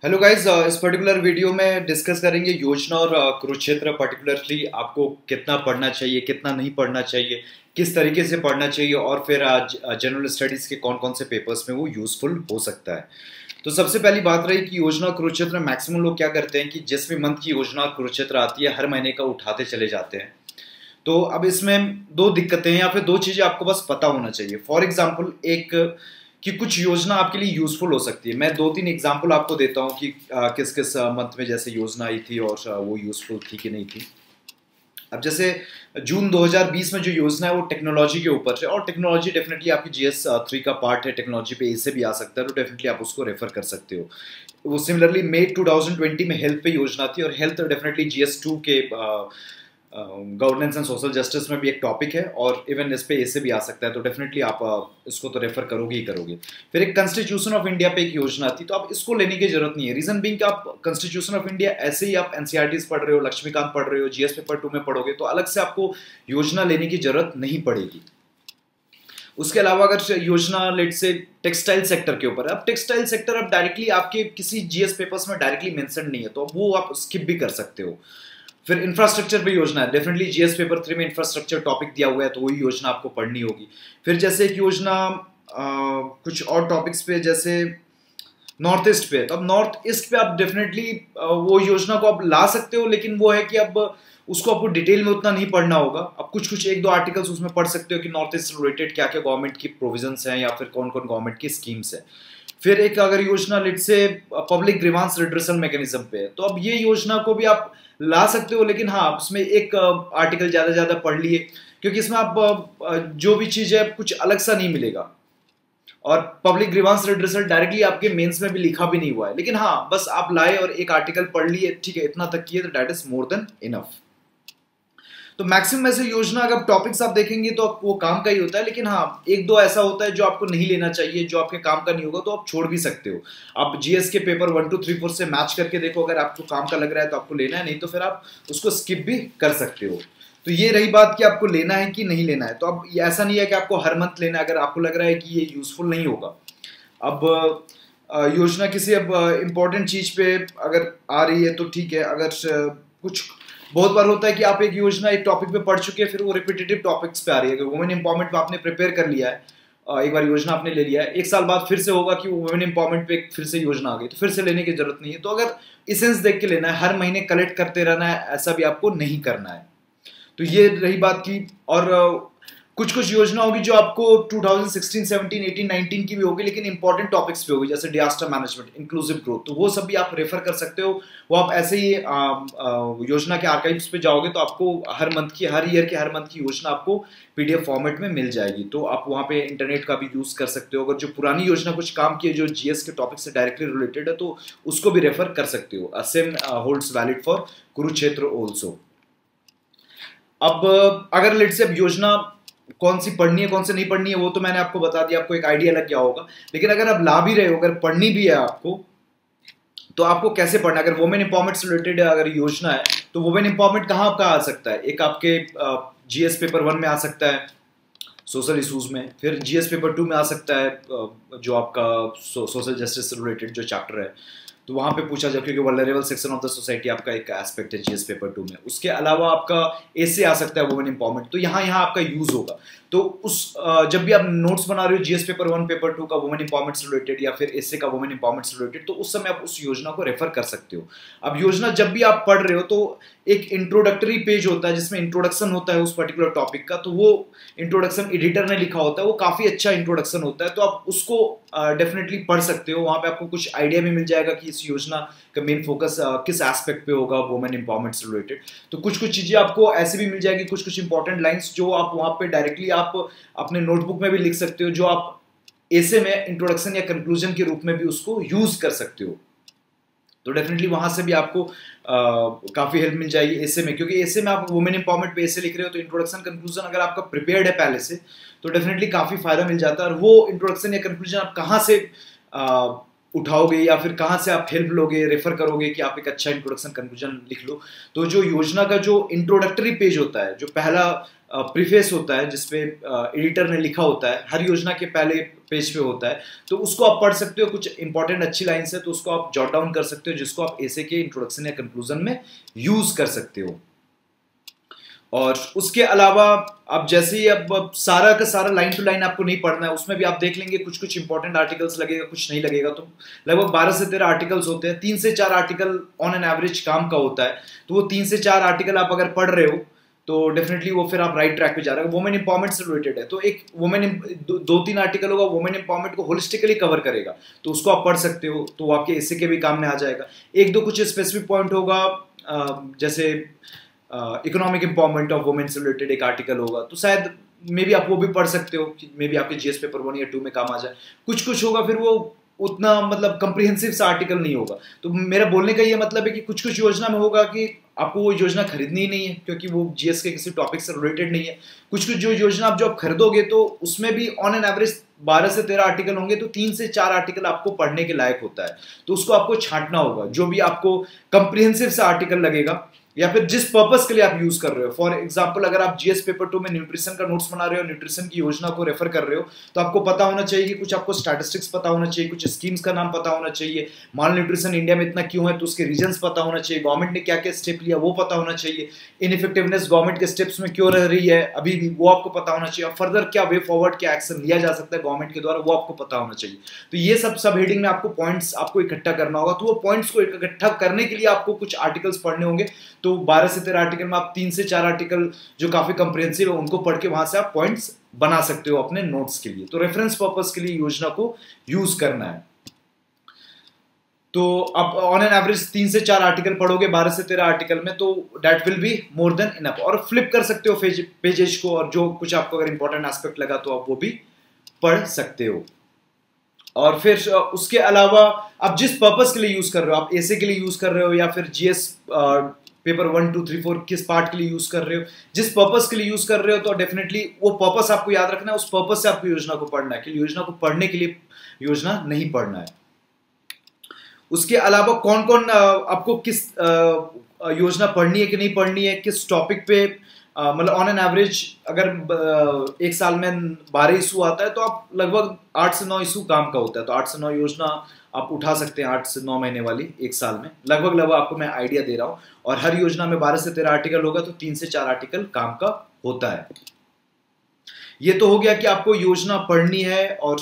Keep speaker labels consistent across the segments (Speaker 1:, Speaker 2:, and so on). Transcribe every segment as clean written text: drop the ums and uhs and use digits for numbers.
Speaker 1: Hello guys, इस particular video में discuss करेंगे योजना और कुरुक्षेत्र। पर्टिकुलरली आपको कितना पढ़ना चाहिए, कितना नहीं पढ़ना चाहिए, किस तरीके से पढ़ना चाहिए और फिर जनरल स्टडीज़ के कौन कौन से पेपर्स में वो यूज़फुल हो सकता है। तो सबसे पहली बात रही कि योजना और कुरुक्षेत्र में मैक्सिमम लोग क्या करते हैं कि जिस भी मंथ की योजना और कुरुक्षेत्र आती है हर महीने का उठाते चले जाते हैं। तो अब इसमें दो दिक्कतें हैं या फिर दो चीज़ें आपको बस पता होना चाहिए। फॉर एग्जाम्पल एक कि कुछ योजना आपके लिए यूजफुल हो सकती है। मैं दो तीन एग्जाम्पल आपको देता हूँ कि किस किस मंथ में जैसे योजना आई थी और वो यूजफुल थी कि नहीं थी। अब जैसे जून 2020 में जो योजना है वो टेक्नोलॉजी के ऊपर है और टेक्नोलॉजी डेफिनेटली आपकी GS 3 का पार्ट है। टेक्नोलॉजी पे ए से भी आ सकता है, तो डेफिनेटली आप उसको रेफर कर सकते हो। वो सिमिलरली मई 2020 में हेल्थ पे योजना थी और हेल्थ डेफिनेटली GS 2 के गवर्नेंस एंड सोशल जस्टिस में भी एक टॉपिक है और इवन इस पे ऐसे भी आ सकता है, तो डेफिनेटली आप इसको तो रेफर करोगे ही करोगे। फिर एक कॉन्स्टिट्यूशन ऑफ इंडिया पे एक योजना थी, तो आप इसको लेने की जरूरत नहीं है। रीजन बीइंग कि आप कॉन्स्टिट्यूशन ऑफ इंडिया ऐसे ही आप एनसीईआरटीज पढ़ रहे हो, लक्ष्मीकांत पढ़ रहे हो, GS पेपर 2 में पढ़ोगे तो अलग से आपको योजना लेने की जरूरत नहीं पड़ेगी। उसके अलावा अगर योजना लेट से टेक्सटाइल सेक्टर के ऊपर है, अब टेक्सटाइल सेक्टर अब डायरेक्टली आपके किसी GS पेपर्स में डायरेक्टली मेंशन नहीं है, तो वो आप स्किप भी कर सकते हो। फिर इंफ्रास्ट्रक्चर पे योजना है, डेफिनेटली GS पेपर 3 में इंफ्रास्ट्रक्चर टॉपिक दिया हुआ है, तो वही योजना आपको पढ़नी होगी। फिर जैसे एक योजना कुछ और टॉपिक्स पे जैसे नॉर्थ ईस्ट पे, तो अब नॉर्थ ईस्ट पे आप डेफिनेटली वो योजना को आप ला सकते हो, लेकिन वो है कि अब उसको आपको डिटेल में उतना नहीं पढ़ना होगा। अब कुछ कुछ एक दो आर्टिकल्स उसमें पढ़ सकते हो कि नॉर्थ ईस्ट रिलेटेड क्या क्या गवर्नमेंट की प्रोविजंस हैं या फिर कौन कौन गवर्नमेंट की स्कीम्स हैं। फिर एक अगर योजना लेट से पब्लिक ग्रीवांस रिड्रेसल मैकेनिज्म पे है, तो अब ये योजना को भी आप ला सकते हो, लेकिन हाँ उसमें एक आर्टिकल ज़्यादा पढ़ लिए, क्योंकि इसमें आप जो भी चीज़ है कुछ अलग सा नहीं मिलेगा। और पब्लिक ग्रीवांस रिड्रेसल डायरेक्टली आपके मेंस में भी लिखा भी नहीं हुआ है, लेकिन हाँ बस आप लाए और एक आर्टिकल पढ़ लिए, ठीक है, इतना तक किए तो that is more than enough. तो मैक्सिमम ऐसे योजना अगर टॉपिक्स आप देखेंगे तो वो काम का ही होता है, लेकिन हाँ एक दो ऐसा होता है जो आपको नहीं लेना चाहिए, जो आपके काम का नहीं होगा, तो आप छोड़ भी सकते हो। आप GS के पेपर 1 2 3 4 से मैच करके देखो, अगर आपको काम का लग रहा है तो आपको लेना है, नहीं तो फिर आप उसको स्किप भी कर सकते हो। तो ये रही बात कि आपको लेना है कि नहीं लेना है। तो अब ऐसा नहीं है कि आपको हर मंथ लेना है, अगर आपको लग रहा है कि ये यूजफुल नहीं होगा। अब योजना किसी अब इम्पोर्टेंट चीज पे अगर आ रही है तो ठीक है। अगर कुछ बहुत बार होता है कि आप एक योजना एक टॉपिक पे पढ़ चुके हैं, फिर वो रिपीटेटिव टॉपिक्स पे आ रही है। अगर वुमेन एम्पावरमेंट पे आपने प्रिपेयर कर लिया है, एक बार योजना आपने ले लिया है, एक साल बाद फिर से होगा कि वुमेन एम्पावरमेंट पे फिर से योजना आ गई, तो फिर से लेने की जरूरत नहीं है। तो अगर इसेंस देख के लेना है, हर महीने कलेक्ट करते रहना है, ऐसा भी आपको नहीं करना है। तो ये रही बात की। और कुछ कुछ योजना होगी जो आपको 2016, 17, 18, 19 की भी होगी, लेकिन इंपॉर्टेंट टॉपिक्स पे होगी, जैसे डिजास्टर मैनेजमेंट, इंक्लूसिव ग्रोथ, तो वो सब भी आप रेफर कर सकते हो। वो आप ऐसे ही योजना के आर्काइव्स पे जाओगे तो आपको हर ईयर के हर मंथ की योजना आपको PDF फॉर्मेट में मिल जाएगी, तो आप वहाँ पे इंटरनेट का भी यूज कर सकते हो। अगर जो पुरानी योजना कुछ काम की है जो GS के टॉपिक से डायरेक्टली रिलेटेड है, तो उसको भी रेफर कर सकते हो। Same holds valid for Kurukshetra also. अब अगर लेट से अब योजना कौन सी पढ़नी है कौन सी नहीं पढ़नी है वो तो मैंने आपको बता दिया, आपको एक आइडिया लग गया होगा। लेकिन अगर आप ला भी रहे हो, अगर पढ़नी भी है आपको, तो आपको कैसे पढ़ना है। अगर वुमेन एम्पावरमेंट से रिलेटेड अगर योजना है, तो वुमेन एम्पावरमेंट कहाँ आपका आ सकता है, एक आपके GS पेपर 1 में आ सकता है सोशल इशूज में, फिर GS पेपर 2 में आ सकता है जो आपका सोशल जस्टिस से रिलेटेड जो चैप्टर है, तो वहाँ पे पूछा जाए, क्योंकि vulnerable section of the society आपका एक एस्पेक्ट है GS पेपर 2 में। उसके अलावा आपका ऐसे आ सकता है वुमेन एम्पावरमेंट, तो यहाँ आपका यूज होगा। तो उस जब भी आप नोट्स बना रहे हो GS पेपर 1 पेपर 2 का वुमेन एम्पावरमेंट से रिलेटेड या फिर ऐसे का वुमेन एम्पावरमेंट से रिलेटेड, तो उस समय आप उस योजना को रेफर कर सकते हो। अब योजना जब भी आप पढ़ रहे हो तो एक इंट्रोडक्टरी पेज होता है जिसमें इंट्रोडक्शन होता है उस पर्टिकुलर टॉपिक का, तो वो इंट्रोडक्शन एडिटर ने लिखा होता है, वो काफी अच्छा इंट्रोडक्शन होता है, तो आप उसको डेफिनेटली पढ़ सकते हो। वहां पे आपको कुछ आइडिया भी मिल जाएगा कि इस योजना का मेन फोकस किस एस्पेक्ट पे होगा वुमेन एम्पावरमेंट से रिलेटेड। तो कुछ कुछ चीजें आपको ऐसे भी मिल जाएगी, कुछ कुछ इंपॉर्टेंट लाइंस जो आप वहां पे डायरेक्टली आप अपने नोटबुक में भी लिख सकते हो, जो आप ऐसे में इंट्रोडक्शन या कंक्लूजन के रूप में भी उसको यूज कर सकते हो। तो डेफिनेटली वहां से भी आपको काफी हेल्प मिल जाएगी ऐसे में, क्योंकि ऐसे में आप वुमेन एम्पावरमेंट पे ऐसे लिख रहे हो, तो इंट्रोडक्शन कंक्लूजन अगर आपका प्रिपेयर्ड है पहले से, तो डेफिनेटली काफी फायदा मिल जाता है। और वो इंट्रोडक्शन या कंक्लूजन आप कहाँ से उठाओगे या फिर कहाँ से आप हेल्प लोगे, रेफर करोगे कि आप एक अच्छा इंट्रोडक्शन कंक्लूजन लिख लो। तो जो योजना का जो इंट्रोडक्टरी पेज होता है, जो पहला प्रीफेस होता है जिसपे एडिटर ने लिखा होता है, हर योजना के पहले पेज पे होता है, तो उसको आप पढ़ सकते हो। कुछ इंपॉर्टेंट अच्छी लाइन्स है तो उसको आप जॉट डाउन कर सकते हो, जिसको आप ऐसे के इंट्रोडक्शन या कंक्लूजन में यूज कर सकते हो। और उसके अलावा अब जैसे ही अब सारा का सारा लाइन टू लाइन आपको नहीं पढ़ना है, उसमें भी आप देख लेंगे कुछ कुछ इंपॉर्टेंट आर्टिकल्स लगेगा, कुछ नहीं लगेगा। तो लगभग 12 से 13 आर्टिकल्स होते हैं, 3 से 4 आर्टिकल ऑन एन एवरेज काम का होता है। तो वो 3 से 4 आर्टिकल आप अगर पढ़ रहे हो तो डेफिनेटली वो फिर आप राइट ट्रैक पे जा रहे हो। वुमेन इंपावरमेंट से रिलेटेड है तो एक वुमेन 2-3 आर्टिकल होगा, वुमेन इंपावरमेंट को होलिस्टिकली कवर करेगा, तो उसको आप पढ़ सकते हो, तो वो आपके ऐसे के भी काम में आ जाएगा। एक दो कुछ स्पेसिफिक पॉइंट होगा, जैसे इकोनॉमिक इंपावरमेंट ऑफ वुमेन से रिलेटेड एक आर्टिकल होगा, तो शायद मे बी आप वो भी पढ़ सकते हो कि मे बी आपके जीएस पेपर 1 या 2 में काम आ जाए। कुछ कुछ होगा फिर वो उतना मतलब कंप्रिहेंसिव सा आर्टिकल नहीं होगा। तो मेरा बोलने का ये मतलब है कि कुछ कुछ योजना में होगा कि आपको वो योजना खरीदनी ही नहीं है क्योंकि वो जीएस के किसी टॉपिक से रिलेटेड नहीं है। कुछ कुछ जो योजना आप खरीदोगे तो उसमें भी ऑन एन एवरेज 12 से 13 आर्टिकल होंगे, तो 3 से 4 आर्टिकल आपको पढ़ने के लायक होता है, तो उसको आपको छांटना होगा। जो भी आपको कंप्रिहेंसिव सा आर्टिकल लगेगा या फिर जिस पर्पस के लिए आप यूज कर रहे हो, फॉर एग्जांपल अगर आप जीएस पेपर 2 में न्यूट्रिशन का नोट्स बना रहे हो, न्यूट्रिशन की योजना को रेफर कर रहे हो, तो आपको पता होना चाहिए कि कुछ आपको स्टैटिस्टिक्स पता होना चाहिए, कुछ स्कीम्स का नाम पता होना चाहिए, माल न्यूट्रिशन इंडिया में इतना क्यों है तो उसके रीजंस पता होना चाहिए, गवर्नमेंट ने क्या क्या स्टेप लिया वो पता होना चाहिए, इनइफेक्टिवनेस गवर्नमेंट के स्टेप्स में क्यों रह रही है अभी भी वो आपको पता होना चाहिए, और फर्दर क्या वे फॉरवर्ड क्या एक्शन लिया जा सकता है गवर्नमेंट के द्वारा वो आपको पता होना चाहिए। तो ये सब हेडिंग में आपको पॉइंट्स आपको इकट्ठा करना होगा। तो वो पॉइंट्स को इकट्ठा करने के लिए आपको कुछ आर्टिकल्स पढ़ने होंगे। तो 12 से 13 आर्टिकल में आप 3 से 4 आर्टिकल जो काफी कंप्रिहेंसिव है उनको पढ़ के वहां से आप पॉइंट्स बना सकते हो अपने नोट्स के लिए। तो रेफरेंस पर्पस के लिए योजना को यूज करना है। तो आप ऑन एन एवरेज 3 से 4 आर्टिकल पढ़ोगे 12 से 13 आर्टिकल में, तो that will be more than enough. और फ्लिप कर सकते हो पेजेस को, और जो कुछ आपको अगर इंपॉर्टेंट एस्पेक्ट लगा तो आप वो भी पढ़ सकते हो। और फिर उसके अलावा आप जिस पर्पस के लिए यूज कर रहे हो, आप ऐसे के लिए यूज कर रहे हो या फिर जीएस पेपर 1, 2, 3, 4 किस पार्ट के लिए यूज कर रहे हो, जिस पर्पस के लिए यूज कर रहे हो, तो डेफिनेटली वो पर्पस आपको याद रखना है। उस पर्पस से आपको योजना को पढ़ना है कि योजना को पढ़ने के लिए योजना नहीं पढ़ना है। उसके अलावा कौन कौन आपको किस योजना पढ़नी है कि नहीं पढ़नी है, किस टॉपिक पे, मतलब ऑन एन एवरेज अगर एक साल में 12 इशू आता है तो आप लगभग 8 से 9 इशू काम का होता है, तो 8 से 9 योजना आप उठा सकते हैं 8 से 9 महीने वाली एक साल में। लगभग आपको मैं आइडिया दे रहा हूँ। और हर योजना में 12 से 13 आर्टिकल होगा, तो 3 से 4 आर्टिकल काम का होता है। ये तो हो गया कि आपको योजना पढ़नी है और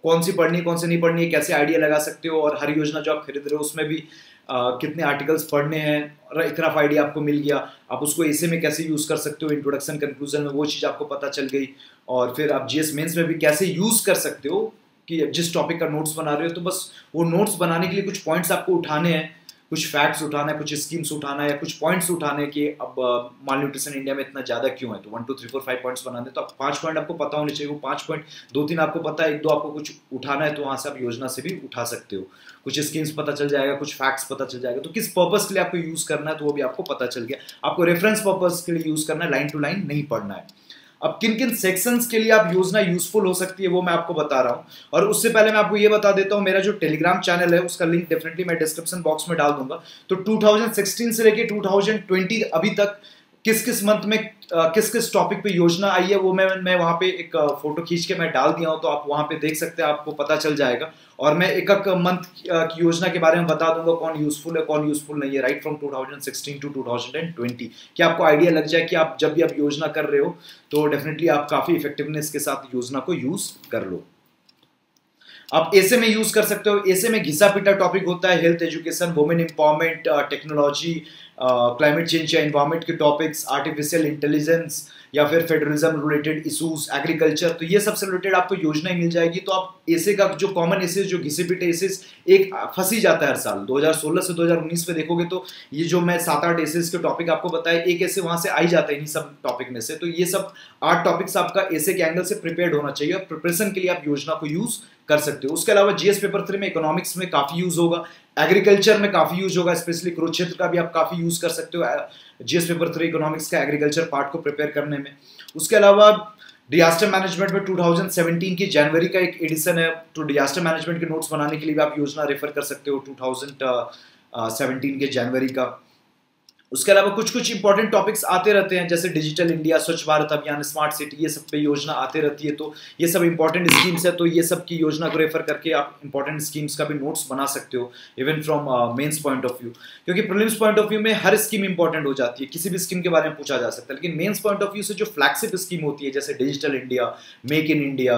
Speaker 1: कौन सी पढ़नी है कौन सी नहीं पढ़नी है, कैसे आइडिया लगा सकते हो, और हर योजना जो आप खरीद रहे हो उसमें भी कितने आर्टिकल्स पढ़ने हैं, और एक रफ आइडिया आपको मिल गया। आप उसको ऐसे में कैसे यूज कर सकते हो, इंट्रोडक्शन कंक्लूजन में वो चीज़ आपको पता चल गई। और फिर आप जीएस मेंस में भी कैसे यूज कर सकते हो कि जिस टॉपिक का नोट्स बना रहे हो, तो बस वो नोट्स बनाने के लिए कुछ पॉइंट्स आपको उठाने हैं, कुछ फैक्ट्स उठाना है, कुछ स्कीम्स उठाना है, या कुछ पॉइंट्स उठाने हैं कि अब माल न्यूट्रिशन इंडिया में इतना ज़्यादा क्यों है। तो 1, 2, 3, 4, 5 पॉइंट्स बनाने, तो आप 5 पॉइंट आपको पता होने चाहिए। वो 5 पॉइंट 2-3 आपको पता है, 1-2 आपको कुछ उठाना है, तो वहाँ से आप योजना से भी उठा सकते हो। कुछ स्कीम्स पता चल जाएगा, कुछ फैक्ट्स पता चल जाएगा। तो किस पर्पस के लिए आपको यूज़ करना है तो वो भी आपको पता चल गया। आपको रेफरेंस पर्पस के लिए यूज़ करना है, लाइन टू लाइन नहीं पढ़ना है। अब किन किन सेक्शंस के लिए आप योजना यूजफुल हो सकती है वो मैं आपको बता रहा हूं। और उससे पहले मैं आपको ये बता देता हूं, मेरा जो टेलीग्राम चैनल है उसका लिंक डेफिनेटली मैं डिस्क्रिप्शन बॉक्स में डाल दूंगा। तो 2016 से लेके 2020 अभी तक किस किस मंथ में किस किस टॉपिक पे योजना आई है वो मैं वहाँ पे एक फोटो खींच के मैं डाल दिया हूँ, तो आप वहाँ पे देख सकते हैं, आपको पता चल जाएगा। और मैं एक एक मंथ की योजना के बारे में बता दूंगा, कौन यूजफुल है कौन यूजफुल नहीं है, राइट फ्रॉम 2016 टू 2020, कि आपको आइडिया लग जाए कि आप जब भी आप योजना कर रहे हो तो डेफिनेटली आप काफ़ी इफेक्टिवनेस के साथ योजना को यूज कर लो। आप ऐसे में यूज कर सकते हो। ऐसे में घिसा पिटा टॉपिक होता है, health, education, women empowerment, technology, climate change या एनवायरमेंट के टॉपिक्स, आर्टिफिशियल इंटेलिजेंस या फिर फेडरलिज्म रिलेटेड इशूज, एग्रीकल्चर, तो ये सबसे रिलेटेड आपको योजना ही मिल जाएगी। तो आप ऐसे का जो कॉमन एसेज जो घिसे पिटे एसेज एक फंसी जाता है हर साल, 2016 से 2019 में देखोगे तो ये जो मैं 7-8 एसेज के टॉपिक आपको बताए, एक ऐसे वहां से आई जाता है इन्हीं सब टॉपिक में से। तो ये सब 8 टॉपिक्स आपका ऐसे के एंगल से प्रिपेयर्ड होना चाहिए, और प्रिपरेशन के लिए आप योजना को यूज कर सकते हो। उसके अलावा जीएस पेपर 3 में इकोनॉमिक्स में काफी यूज होगा, एग्रीकल्चर में काफी यूज होगा, स्पेशली कुरुक्षेत्र का भी आप काफी यूज कर सकते हो जीएस पेपर 3 इकोनॉमिक्स का एग्रीकल्चर पार्ट को प्रिपेयर करने में। उसके अलावा डिजास्टर मैनेजमेंट में 2017 की जनवरी का एक एडिशन है, तो डिजास्टर मैनेजमेंट के नोट्स बनाने के लिए भी आप योजना रेफर कर सकते हो 2017 के जनवरी का। उसके अलावा कुछ कुछ इंपॉर्टेंट टॉपिक्स आते रहते हैं, जैसे डिजिटल इंडिया, स्वच्छ भारत अभियान, स्मार्ट सिटी, ये सब पे योजना आते रहती है। तो ये सब इंपॉर्टेंट स्कीम्स है, तो ये सब की योजना को रेफर करके आप इंपॉर्टेंट स्कीम्स का भी नोट्स बना सकते हो, even from mains point of view. क्योंकि प्रीलिम्स पॉइंट ऑफ व्यू में हर स्कीम इंपॉर्टेंट हो जाती है, किसी भी स्कीम के बारे में पूछा जा सकता है, लेकिन मेंस पॉइंट ऑफ व्यू से जो फ्लैगशिप स्कीम होती है, जैसे digital India, make in India,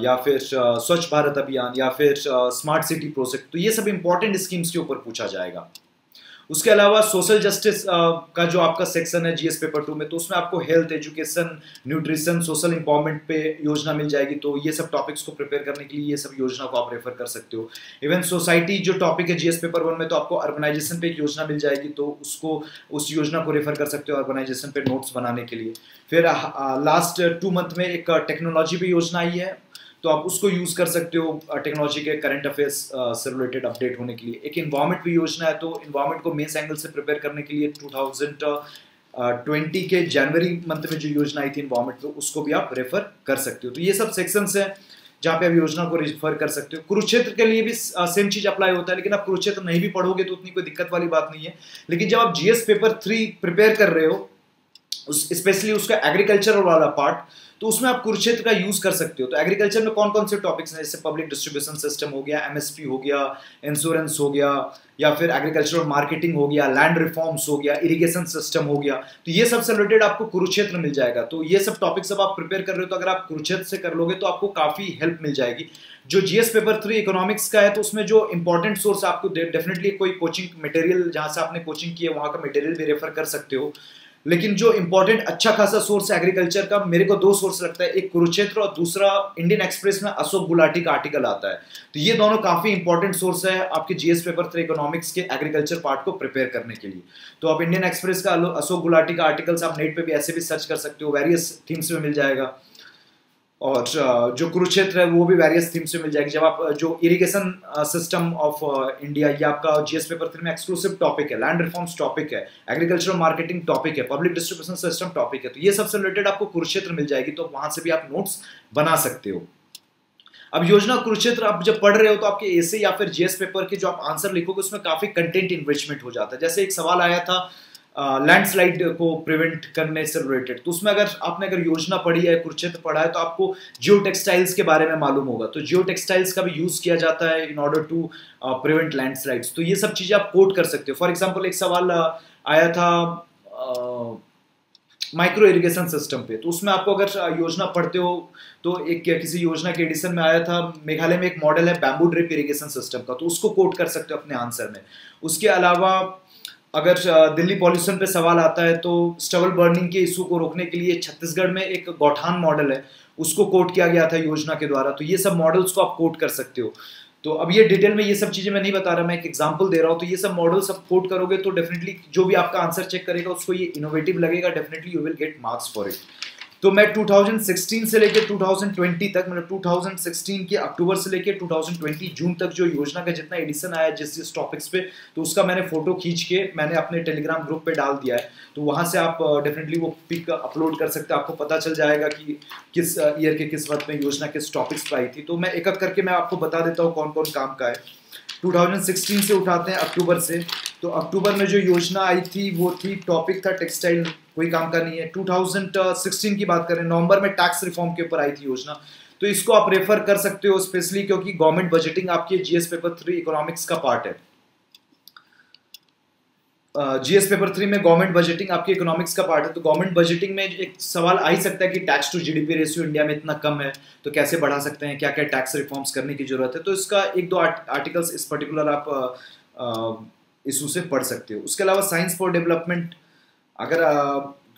Speaker 1: या फिर स्वच्छ भारत अभियान, या फिर स्मार्ट सिटी प्रोजेक्ट, तो ये सब इंपॉर्टेंट स्कीम्स के ऊपर पूछा जाएगा। उसके अलावा सोशल जस्टिस का जो आपका सेक्शन है जीएस पेपर 2 में, तो उसमें आपको health, education, nutrition, social empowerment पे योजना मिल जाएगी। तो ये सब टॉपिक्स को प्रिपेयर करने के लिए ये सब योजना को आप रेफर कर सकते हो। इवन सोसाइटी जो टॉपिक है जीएस पेपर 1 में, तो आपको अर्बनाइजेशन पे एक योजना मिल जाएगी, तो उस योजना को रेफर कर सकते हो अर्बनाइजेशन पे नोट्स बनाने के लिए। फिर लास्ट 2 मंथ में एक टेक्नोलॉजी पे योजना आई है, तो आप उसको यूज़ कर सकते हो टेक्नोलॉजी के करंट अफेयर्स से रिलेटेड अपडेट होने के लिए। एक इन्वायरमेंट भी योजना है, तो इन्वायरमेंट को मेंस एंगल से प्रिपेयर करने के लिए 2020 के जनवरी मंथ में जो योजना आई थी इन्वायरमेंट, तो उसको भी आप रेफर कर सकते हो। तो ये सब सेक्शंस हैं जहाँ पे आप योजना को रेफर कर सकते हो। कुरुक्षेत्र के लिए भी सेम चीज अप्लाई होता है, लेकिन आप कुरुक्षेत्र नहीं भी पढ़ोगे तो उतनी कोई दिक्कत वाली बात नहीं है। लेकिन जब आप जीएस पेपर 3 प्रिपेयर कर रहे हो, स्पेशली उसका एग्रीकल्चर वाला पार्ट, तो उसमें आप कुरुक्षेत्र का यूज कर सकते हो। तो एग्रीकल्चर में कौन कौन से टॉपिक्स हैं, जैसे पब्लिक डिस्ट्रीब्यूशन सिस्टम हो गया, एमएसपी हो गया, इंश्योरेंस हो गया, या फिर एग्रीकल्चरल मार्केटिंग हो गया, लैंड रिफॉर्म्स हो गया, इरिगेशन सिस्टम हो गया, तो ये सब से रिलेटेड आपको कुरुक्षेत्र मिल जाएगा। तो ये सब टॉपिक्स अब आप प्रिपेयर कर रहे हो, तो अगर आप कुरुक्षेत्र से कर लोगे तो आपको काफी हेल्प मिल जाएगी। जो जीएस पेपर 3 इकोनॉमिक्स का है, तो उसमें जो इंपॉर्टेंट सोर्स आपको डेफिनेटली कोई कोचिंग मटेरियल जहां से आपने कोचिंग की है वहां का मटेरियल भी रेफर कर सकते हो। लेकिन जो इंपॉर्टेंट अच्छा खासा सोर्स है एग्रीकल्चर का, मेरे को 2 सोर्स लगता है, एक कुरुक्षेत्र और दूसरा इंडियन एक्सप्रेस में अशोक गुलाटी का आर्टिकल आता है। तो ये दोनों काफी इंपॉर्टेंट सोर्स है आपके जीएस पेपर 3 इकोनॉमिक्स के एग्रीकल्चर पार्ट को प्रिपेयर करने के लिए। तो आप इंडियन एक्सप्रेस का अशोक गुलाटी का आर्टिकल्स आप नेट पे भी ऐसे भी सर्च कर सकते हो, वेरियस थीम्स में मिल जाएगा। और जो कुरुक्षेत्र है वो भी वेरियस थीम्स में मिल जाएगी। जब आप जो इरिगेशन सिस्टम ऑफ इंडिया, ये आपका जीएस पेपर 3 में एक्सक्लूसिव टॉपिक है, लैंड रिफॉर्म्स टॉपिक है, एग्रीकल्चरल मार्केटिंग टॉपिक है, पब्लिक डिस्ट्रीब्यूशन सिस्टम टॉपिक है, तो ये सबसे रिलेटेड आपको कुरुक्षेत्र मिल जाएगी, तो वहां से भी आप नोट्स बना सकते हो। अब योजना कुरुक्षेत्र आप जब पढ़ रहे हो, तो आपके एसे या फिर जीएस पेपर के जो आप आंसर लिखोगे उसमें काफी कंटेंट इन्रिचमेंट हो जाता है। जैसे एक सवाल आया था लैंडस्लाइड को प्रिवेंट करने से रिलेटेड, तो उसमें अगर योजना पढ़ी है, कुरुक्षेत्र पढ़ा है, तो आपको जियो टेक्सटाइल्स के बारे में मालूम होगा। तो जियो टेक्सटाइल्स का भी यूज किया जाता है in order to prevent landslides. तो ये सब चीजें आप कोट कर सकते हो। फॉर एग्जांपल एक सवाल आया था माइक्रो इरिगेशन सिस्टम पे, तो उसमें आपको अगर योजना पढ़ते हो, तो एक किसी योजना के एडिशन में आया था, मेघालय में एक मॉडल है बैम्बू ड्रिप इरिगेशन सिस्टम का, तो उसको कोट कर सकते हो अपने आंसर में। उसके अलावा अगर दिल्ली पॉल्यूशन पे सवाल आता है, तो स्टबल बर्निंग के इशू को रोकने के लिए छत्तीसगढ़ में एक गौठान मॉडल है, उसको कोट किया गया था योजना के द्वारा। तो ये सब मॉडल्स को आप कोट कर सकते हो। तो अब ये डिटेल में ये सब चीजें मैं नहीं बता रहा, मैं एक एग्जांपल दे रहा हूँ। तो ये सब मॉडल सब कोट करोगे तो डेफिनेटली जो भी आपका आंसर चेक करेगा उसको ये इनोवेटिव लगेगा, definitely you will get marks for it. तो मैं 2016 से लेकर 2020 तक, मतलब 2016 के अक्टूबर से लेकर 2020 जून तक जो योजना का जितना एडिशन आया जिस टॉपिक्स पे, तो उसका मैंने फोटो खींच के मैंने अपने टेलीग्राम ग्रुप पे डाल दिया है। तो वहां से आप डेफिनेटली वो पिक अपलोड कर सकते हैं, आपको पता चल जाएगा कि किस ईयर के किस वक्त में योजना किस टॉपिक्स पर आई थी। तो मैं एक एक करके मैं आपको बता देता हूँ कौन कौन काम का है। 2016 से उठाते हैं अक्टूबर से। तो अक्टूबर में जो योजना आई थी वो थी, टॉपिक था टेक्सटाइल, कोई काम का नहीं है। 2016 की बात करें, नवंबर में टैक्स रिफॉर्म के ऊपर आई थी योजना, तो इसको आप रेफर कर सकते हो स्पेशली, क्योंकि गवर्नमेंट बजटिंग आपके जीएस पेपर 3 इकोनॉमिक्स का पार्ट है। जीएस पेपर 3 में गवर्नमेंट बजटिंग आपके इकोनॉमिक्स का पार्ट है। तो गवर्नमेंट बजटिंग में एक सवाल आ ही सकता है कि tax to GDP ratio India में इतना कम है, तो कैसे बढ़ा सकते हैं, क्या क्या टैक्स रिफॉर्म्स करने की जरूरत है। तो इसका 1-2 आर्टिकल्स इस पर्टिकुलर आप इशू से पढ़ सकते हो। उसके अलावा साइंस फॉर डेवलपमेंट, अगर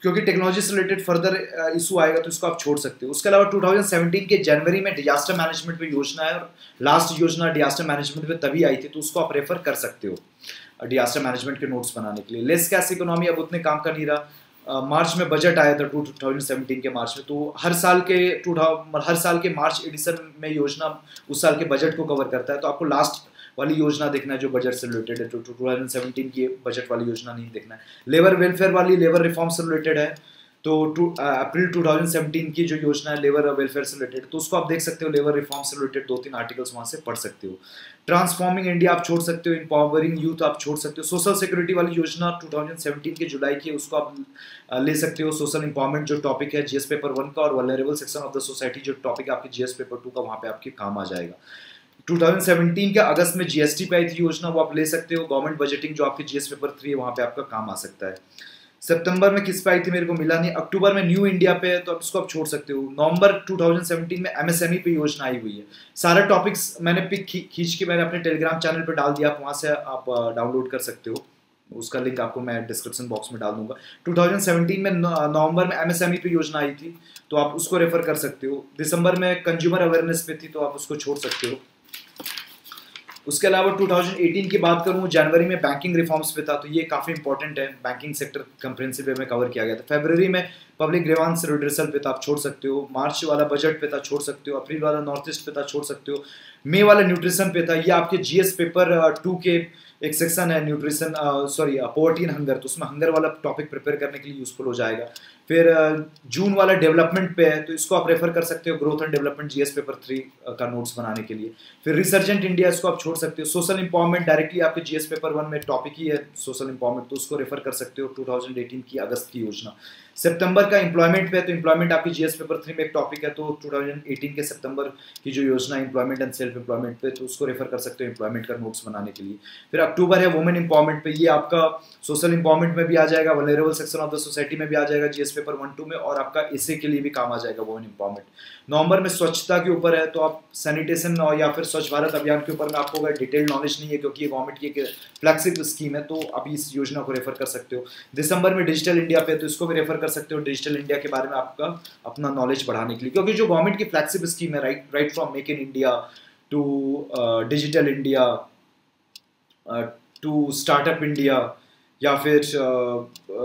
Speaker 1: क्योंकि टेक्नोलॉजी से रिलेटेड फर्दर इशू आएगा तो इसको आप छोड़ सकते हो। उसके अलावा 2017 के जनवरी में डिजास्टर मैनेजमेंट पे योजना है, और लास्ट योजना डिजास्टर मैनेजमेंट पे तभी आई थी, तो उसको आप रेफर कर सकते हो डिजास्टर मैनेजमेंट के नोट्स बनाने के लिए। लेस कैश इकोनॉमी अब उतने काम का नहीं रहा। मार्च में बजट आया था 2017 के मार्च में, तो हर साल के मार्च एडिशन में योजना उस साल के बजट को कवर करता है। तो आपको लास्ट वाली योजना देखना है जो बजट से रिलेटेड है, तो 2017 की बजट वाली योजना नहीं देखना है। लेबर वेलफेयर वाली लेबर रिफॉर्म से रिलेटेड है, तो अप्रैल 2017 की जो योजना है लेबर वेलफेयर से रिलेटेड, तो उसको आप देख सकते हो, लेबर रिफॉर्म से रिलेटेड 2-3 आर्टिकल्स वहाँ से पढ़ सकते हो। ट्रांसफॉर्मिंग इंडिया आप छोड़ सकते हो, इंपावरिंग यूथ आप छोड़ सकते हो, सोशल सिक्योरिटी वाली योजना 2017 के जुलाई की, उसको आप ले सकते हो। सोशल इंपावरमेंट जो टॉपिक है जीएस पेपर 1 का, और vulnerable section of the society जो टॉपिक है आपके जीएस पेपर 2 का, वहाँ पे आपके काम आ जाएगा। 2017 के अगस्त में जीएसटी पे आई थी योजना, वो आप ले सकते हो। गवर्नमेंट बजटिंग जो आपके जीएस पेपर 3 है, वहाँ पे आपका काम आ सकता है। सितंबर में किस पे आई थी मेरे को मिला नहीं। अक्टूबर में न्यू इंडिया पे है, तो आप इसको आप छोड़ सकते हो। नवंबर 2017 में एमएसएमई पे योजना आई हुई है। सारे टॉपिक्स मैंने पिक खींच के मैंने अपने टेलीग्राम चैनल पे डाल दिया, आप वहाँ से आप डाउनलोड कर सकते हो। उसका लिंक आपको मैं डिस्क्रिप्शन बॉक्स में डाल दूंगा। 2017 में नवंबर में एमएसएमई पे योजना आई थी, तो आप उसको रेफर कर सकते हो। दिसंबर में कंज्यूमर अवेयरनेस पे थी, तो आप उसको छोड़ सकते हो। उसके अलावा 2018 की बात करूं, जनवरी में बैंकिंग रिफॉर्म्स पे था, तो ये काफ़ी इंपॉर्टेंट है। बैंकिंग सेक्टर कंप्रेहेंसिव वे में कवर किया गया था। फरवरी में पब्लिक ग्रीवांस रिड्रेसल पे था, आप छोड़ सकते हो। मार्च वाला बजट पे था, छोड़ सकते हो। अप्रैल वाला नॉर्थ ईस्ट पे था, छोड़ सकते हो। मई वाला न्यूट्रिशन पे था, ये आपके जीएस पेपर 2 के एक सेक्शन है nutrition, sorry poverty and hunger, तो उसमें हंगर वाला टॉपिक प्रिपेयर करने के लिए यूजफुल हो जाएगा। फिर जून वाला डेवलपमेंट पे है, तो इसको आप रेफर कर सकते हो, growth and development GS paper 3 का नोट्स बनाने के लिए। फिर रिसर्जेंट इंडिया, इसको आप छोड़ सकते हो। सोशल इंपावरमेंट डायरेक्टली आपके जीएस पेपर 1 में टॉपिक ही है सोशल इंपावरमेंट, तो उसको रेफर कर सकते हो। 2018 की अगस्त की योजना। सितंबर का एम्प्लॉयमेंट पे है, तो एम्प्लॉयमेंट आपकी जीएस पेपर 3 में एक टॉपिक है, तो 2018 के सितंबर की जो योजना एम्प्लॉयमेंट एंड सेल्फ एम्प्लॉयमेंट पे, तो उसको रेफर कर सकते हो एम्प्लॉयमेंट का नोट्स बनाने के लिए। फिर अक्टूबर है वुमेन एम्पावरमेंट पे, ये आपका सोशल एम्पावरमेंट में भी आ जाएगा, vulnerable section of the society में भी आ जाएगा जीएस पेपर 1-2 में, और आपका एसे के लिए भी काम आ जाएगा वुमेन एम्पावरमेंट। नवंबर में स्वच्छता के ऊपर है, तो आप सैनिटेशन और या फिर स्वच्छ भारत अभियान के ऊपर में आपको अगर डिटेल नॉलेज नहीं है, क्योंकि ये गवर्नमेंट की एक फ्लैगशिप स्कीम है, तो आप इस योजना को रेफर कर सकते हो। दिसंबर में डिजिटल इंडिया पे, तो इसको भी रेफर कर सकते हो, डिजिटल इंडिया के बारे में आपका अपना नॉलेज बढ़ाने के लिए, क्योंकि जो गवर्नमेंट की फ्लैगशिप स्कीम है, right from make in India to digital India to startup India, या फिर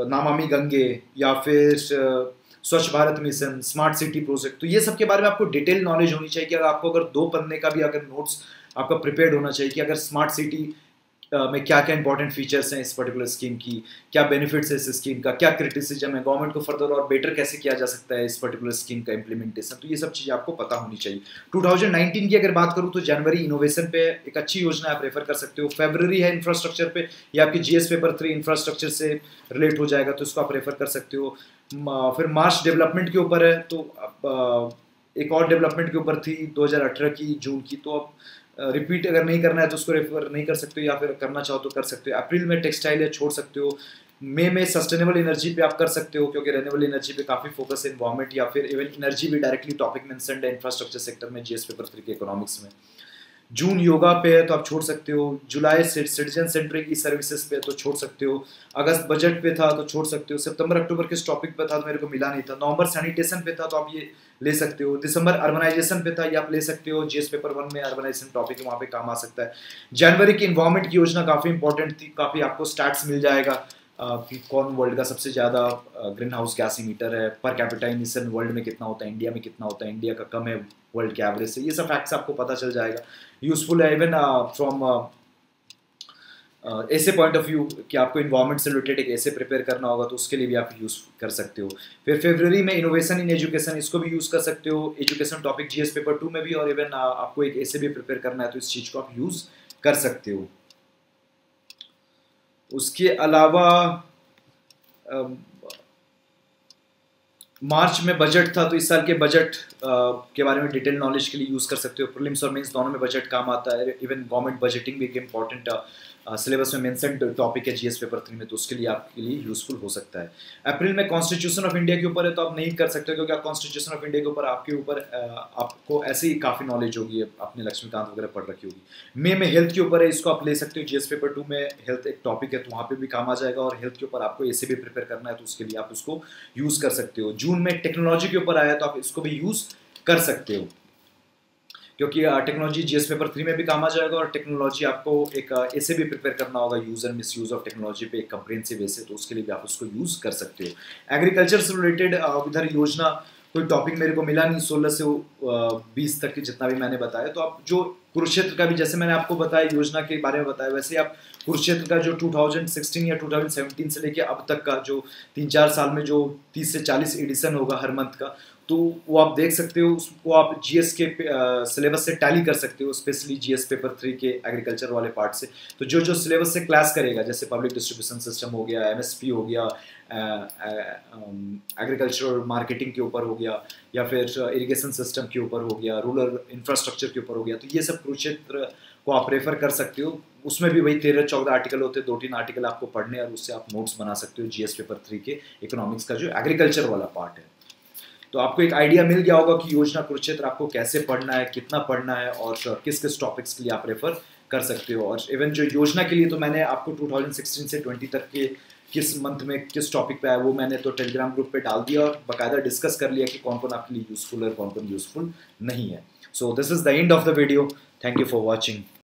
Speaker 1: नमामि गंगे, या फिर Swachh Bharat mission, smart city project, तो ये सब के बारे में आपको डिटेल नॉलेज होनी चाहिए। कि अगर आपको अगर 2 पन्ने का भी अगर नोट्स आपका प्रिपेयर्ड होना चाहिए, कि अगर स्मार्ट सिटी में क्या क्या इंपॉर्टेंट फीचर्स हैं इस पर्टिकुलर स्कीम की, क्या बेनिफिट्स है इस स्कीम का, क्या क्रिटिसिज्म है, गवर्नमेंट को फर्दर और बेटर कैसे किया जा सकता है इस पर्टिकुलर स्कीम का इम्प्लीमेंटेशन, तो ये सब चीज़ें आपको पता होनी चाहिए। 2019 की अगर बात करूँ, तो जनवरी इनोवेशन पे एक अच्छी योजना आप रेफर कर सकते हो। फरवरी है इंफ्रास्ट्रक्चर पे, ये आपकी जीएस पेपर 3 इंफ्रास्ट्रक्चर से रिलेट हो जाएगा, तो इसको आप रेफर कर सकते हो। फिर मार्च डेवलपमेंट के ऊपर है, तो एक और डेवलपमेंट के ऊपर थी 2018 की जून की, तो अब रिपीट अगर नहीं करना है तो उसको रेफर नहीं कर सकते हो, या फिर करना चाहो तो कर सकते हो। अप्रैल में टेक्सटाइल है, छोड़ सकते हो। मई में सस्टेनेबल एनर्जी पे आप कर सकते हो, क्योंकि रेन्यूएबल एनर्जी पे काफ़ी फोकस है एनवायरमेंट, या फिर इवन एनर्जी भी डायरेक्टली टॉपिक मेंशन्ड है इंफ्रास्ट्रक्चर सेक्टर में जीएस पेपर 3 के इकोनॉमिक्स में। जून योगा पे है, तो आप छोड़ सकते हो। जुलाई सिटीजन सेंट्रिक ई सर्विसेज पे, तो छोड़ सकते हो। अगस्त बजट पे था, तो छोड़ सकते हो। सितंबर अक्टूबर किस टॉपिक पे था, तो मेरे को मिला नहीं था। नवंबर सैनिटेशन पे था, तो आप ये ले सकते हो। दिसंबर अर्बनाइजेशन पे था, ये आप ले सकते हो। जीएस पेपर 1 में अर्बनाइजेशन टॉपिक है, वहाँ पे काम आ सकता है। जनवरी की इन्वायरमेंट की योजना काफ़ी इंपॉर्टेंट थी, काफ़ी आपको स्टैट्स मिल जाएगा कि कौन वर्ल्ड का सबसे ज़्यादा ग्रीन हाउस गैस इमीटर है, पर कैपिटा इमिशन वर्ल्ड में कितना होता है, इंडिया में कितना होता है, इंडिया का कम है वर्ल्ड के एवरेज से, ये सब फैक्ट्स आपको पता चल जाएगा। यूजफुल है इवन फ्रॉम ऐसे पॉइंट ऑफ व्यू कि आपको इन्वायरमेंट से रिलेटेड एक ऐसे प्रिपेयर करना होगा, तो उसके लिए भी आप यूज़ कर सकते हो। फिर फरवरी में इनोवेशन इन एजुकेशन, इसको भी यूज़ कर सकते हो। एजुकेशन टॉपिक जीएस पेपर 2 में भी, और इवन आपको एक ऐसे भी प्रिपेयर करना है, तो इस चीज़ को आप यूज़ कर सकते हो। उसके अलावा मार्च में बजट था, तो इस साल के बजट के बारे में डिटेल नॉलेज के लिए यूज़ कर सकते हो। प्रीलिम्स और मेंस दोनों में बजट काम आता है। इवन गवर्नमेंट बजटिंग भी एक इम्पॉर्टेंट सिलेबस में मेंशन्ड टॉपिक है जीएस पेपर 3 में, तो उसके लिए आपके लिए यूजफुल हो सकता है। अप्रैल में कॉन्स्टिट्यूशन ऑफ इंडिया के ऊपर है, तो आप नहीं कर सकते, क्योंकि आप कॉन्स्टिट्यूशन ऑफ इंडिया के ऊपर आपके ऊपर आपको ऐसे ही काफ़ी नॉलेज होगी, आपने लक्ष्मीकांत वगैरह पढ़ रखी होगी। मई में हेल्थ के ऊपर है, इसको आप ले सकते हो। जीएस पेपर 2 में हेल्थ एक टॉपिक है, तो वहाँ पे भी काम आ जाएगा, और हेल्थ के ऊपर आपको ऐसे भी प्रिपेयर करना है, तो उसके लिए आप उसको यूज़ कर सकते हो। जून में टेक्नोलॉजी के ऊपर आया, तो आप इसको भी यूज़ कर सकते हो, क्योंकि टेक्नोलॉजी जीएस पेपर 3 में भी काम आ जाएगा, और टेक्नोलॉजी आपको एक ऐसे भी प्रिपेयर करना होगा, use and miss use of technology पे एक कंप्रिहेंसिव वे से, तो उसके लिए भी आप उसको यूज कर सकते हो। एग्रीकल्चर से रिलेटेड इधर योजना कोई टॉपिक मेरे को मिला नहीं 16 से 20 तक के जितना भी मैंने बताया। तो आप जो कुरुक्षेत्र का भी, जैसे मैंने आपको बताया योजना के बारे में बताया, वैसे आप कुरुक्षेत्र का जो 2016 या 2017 से लेके अब तक का जो 3-4 साल में जो 30 से 40 एडिशन होगा हर मंथ का, तो वो आप देख सकते हो। उसको आप जीएस के सिलेबस से टैली कर सकते हो, स्पेशली जीएस पेपर 3 के एग्रीकल्चर वाले पार्ट से। तो जो जो सिलेबस से क्लास करेगा, जैसे पब्लिक डिस्ट्रीब्यूशन सिस्टम हो गया, एमएसपी हो गया, एग्रीकल्चर मार्केटिंग के ऊपर हो गया, या फिर इरिगेशन सिस्टम के ऊपर हो गया, रूरल इंफ्रास्ट्रक्चर के ऊपर हो गया, तो ये सब कुरुक्षेत्र को आप रेफर कर सकते हो। उसमें भी वही 13-14 आर्टिकल होते हैं, 2-3 आर्टिकल आपको पढ़ने और उससे आप नोट्स बना सकते हो जीएस पेपर 3 के इकोनॉमिक्स का जो एग्रीकल्चर वाला पार्ट है। तो आपको एक आइडिया मिल गया होगा कि योजना कुरुक्षेत्र आपको कैसे पढ़ना है, कितना पढ़ना है और किस किस टॉपिक्स के लिए आप रेफर कर सकते हो। और इवन जो योजना के लिए तो मैंने आपको 2016 से 20 तक के किस मंथ में किस टॉपिक पे आया वो मैंने तो टेलीग्राम ग्रुप पे डाल दिया और बाकायदा डिस्कस कर लिया कि कौन कौन आपके लिए यूजफुल है और कौन कौन यूजफुल नहीं है। So this is the end of the video. Thank you for watching.